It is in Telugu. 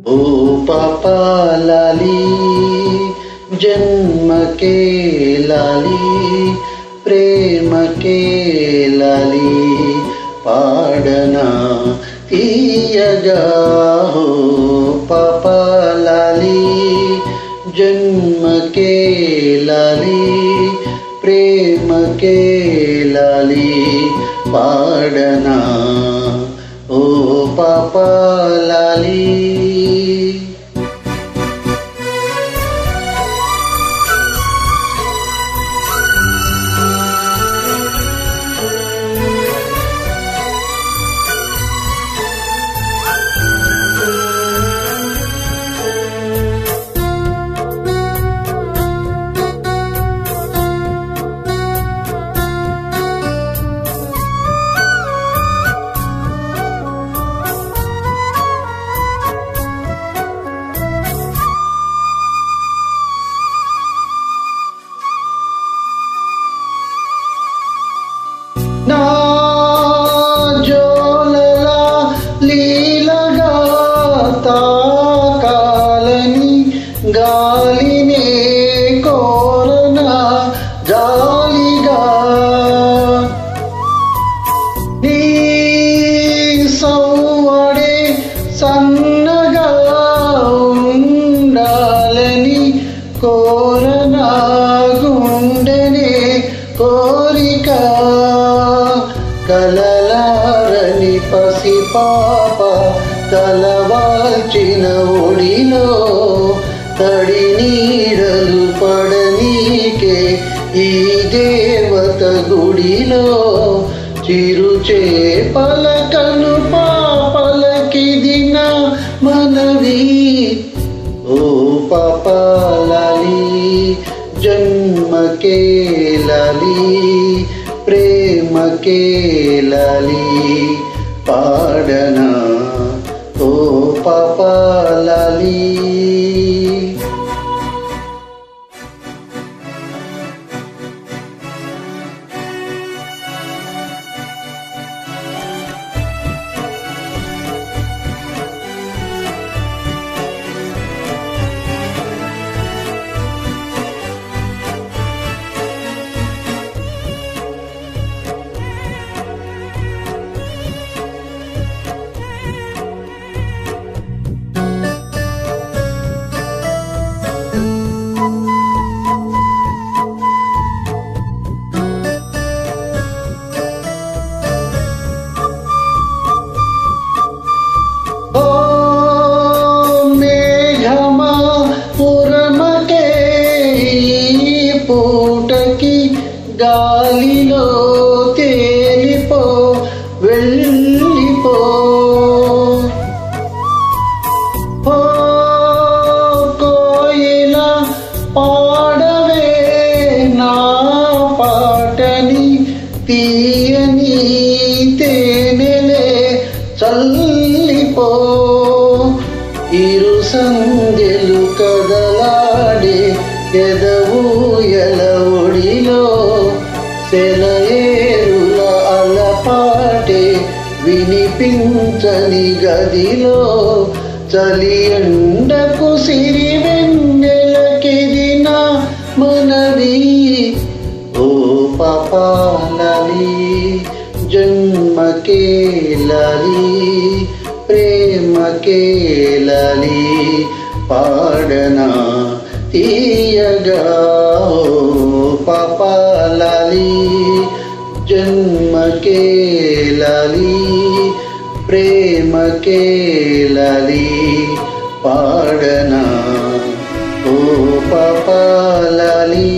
ओ पापा लाली जन्म के लाली प्रेम के लाली पाडना तीयगा हो पापा लाली जन्म के लाली प्रेम के लाली पाडना ओ पापा लाली। నా జోలల లీలగా తాకాలని గాలినే కోరనా జాలిగా నీ సవ్వడే సన్నగా ఉండాలని కోరనా గుండెనే కోరిక కలలారని పసిపాప తలవాల్చిన ఒడిలో తడి నీడలు పడనీకే ఈ దేవత గుడిలో చిరుచేపల కను పాపలకిది నా మనవి ఓ పాపా లాలి जन्म के लाली प्रेम के लाली पाडना ओ पापा लाली। పూటకి గాలిలో తేలిపో వెళ్ళిపో ఓ కోయిల పాడవే నా పాటని తీయని తేనెలే చల్లిపో ఇరు సందెలు కదలాడే ఎదవూయల ఒడిలో సెలయేరుల అలపాటే వినిపించని గదిలో చలి ఎండకు సిరి వెన్నెలకిది నా మనవి ఓ పాపా లాలి జన్మ కే లాలి ప్రేమ కే లాలి పాడనా తీయగా ओ पापा लाली जन्म के लाली प्रेम के लाली पाडना ओ पापा लाली।